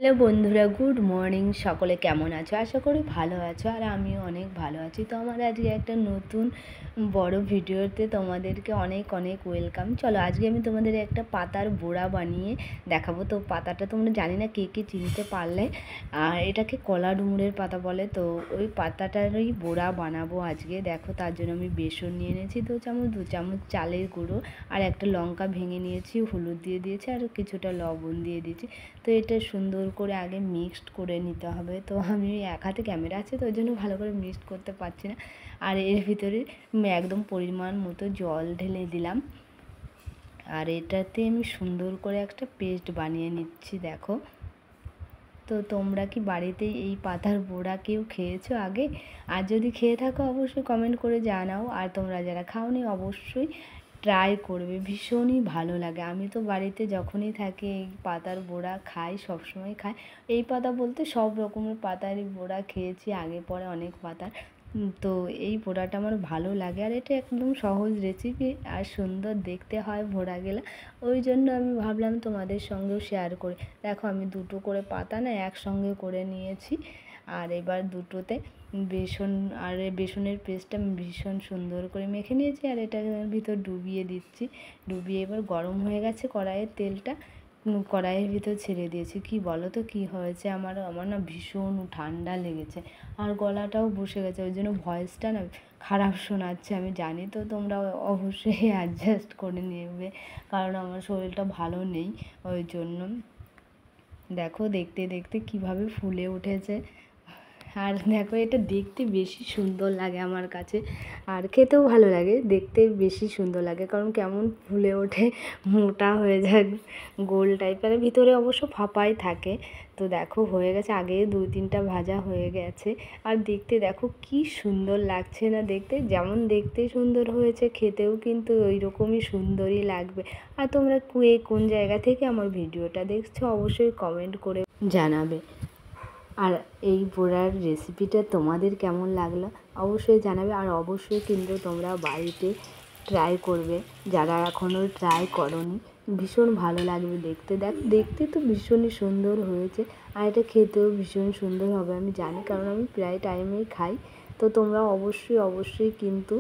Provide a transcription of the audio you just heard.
Hello বন্ধুরা, good morning. সকলে কেমন আছো? আশা করি ভালো আছো, আর আমিও অনেক ভালো আছি। তো আমার আজকে একটা নতুন বড় ভিডিওতে তোমাদেরকে অনেক অনেক ওয়েলকাম। চলো, আজকে আমি তোমাদের একটা পাতার বড়া বানিয়ে দেখাবো। তো পাতাটা তোমরা জানি না কে কে চিনতে পারলে, আর এটাকে কলা ডুমুরের পাতা বলে। তো ওই পাতাটারই বড়া বানাবো আজকে। দেখো, তার জন্য আমি বেসন নিয়ে নিয়েছি 2 চামচ চালের গুঁড়ো, আর একটা লঙ্কা ভেঙে নিয়েছি, হলুদ দিয়ে দিয়েছি, আর কিছুটা লবণ দিয়ে দিয়েছি। তো এটা সুন্দর করে আগে মিক্সড করে নিতে হবে। তো আমি এক হাতে ক্যামেরা আছে, তো ওই জন্য ভালো করে মিক্সড করতে পারছি না। আর এর ভিতরে একদম পরিমাণ মতো জল ঢেলে দিলাম, আর এটাতে আমি সুন্দর করে একটা পেস্ট বানিয়ে নিচ্ছি। দেখো, তো তোমরা কি বাড়িতে এই পাতার বড়া কেউ খেয়েছো আগে? আর যদি খেয়ে থাকো অবশ্যই কমেন্ট করে জানাও, আর তোমরা যারা খাওনি অবশ্যই ট্রাই করবে, ভীষণই ভালো লাগে। আমি তো বাড়িতে যখনই থাকি এই পাতার বড়া খাই, সবসময় খাই। এই পাতা বলতে সব রকমের পাতারই বড়া খেয়েছি আগে পরে, অনেক পাতার। তো এই বড়াটা আমার ভালো লাগে, আর এটা একদম সহজ রেসিপি, আর সুন্দর দেখতে হয় বড়াগুলো। ওই জন্য আমি ভাবলাম তোমাদের সঙ্গেও শেয়ার করি। দেখো, আমি দুটো করে পাতা না একসঙ্গে করে নিয়েছি, আর এবার দুটোতে বেসন আর বেসনের পেস্টটা আমি ভীষণ সুন্দর করে মেখে নিয়েছি, আর এটার ভিতর ডুবিয়ে দিচ্ছি। ডুবিয়ে এবার গরম হয়ে গেছে কড়াইয়ের তেলটা, কড়াইয়ের ভিতর ছেড়ে দিয়েছি। কি বলো তো কী হয়েছে, আমার না ভীষণ ঠান্ডা লেগেছে, আর গলাটাও বসে গেছে, ওই জন্য ভয়েসটা না খারাপ শোনাচ্ছে আমি জানি। তো তোমরা অবশ্যই অ্যাডজাস্ট করে নেবে, কারণ আমার শরীরটা ভালো নেই, ওই জন্য। দেখো, দেখতে দেখতে কিভাবে ফুলে উঠেছে। আর দেখো, এটা দেখতে বেশি সুন্দর লাগে আমার কাছে, আর খেতেও ভালো লাগে। দেখতে বেশি সুন্দর লাগে কারণ কেমন ফুলে ওঠে, মোটা হয়ে যায়, গোল টাইপের, ভিতরে অবশ্য ফাঁপাই থাকে। তো দেখো, হয়ে গেছে, আগে 2-3টা ভাজা হয়ে গেছে। আর দেখতে দেখো কি সুন্দর লাগছে না দেখতে? যেমন দেখতে সুন্দর হয়েছে, খেতেও কিন্তু ওই রকমই সুন্দরই লাগবে। আর তোমরা কোন জায়গা থেকে আমার ভিডিওটা দেখছো অবশ্যই কমেন্ট করে জানাবে। আর এই বড়ার রেসিপিটা তোমাদের কেমন লাগলো অবশ্যই জানাবে, আর অবশ্যই কিন্তু তোমরা বাড়িতে ট্রাই করবে যারা এখনও ট্রাই করোনি। ভীষণ ভালো লাগবে দেখতে। দেখতে তো ভীষণই সুন্দর হয়েছে, আর এটা খেতেও ভীষণ সুন্দর হবে আমি জানি, কারণ আমি প্রায় টাইমেই খাই। তো তোমরা অবশ্যই কিন্তু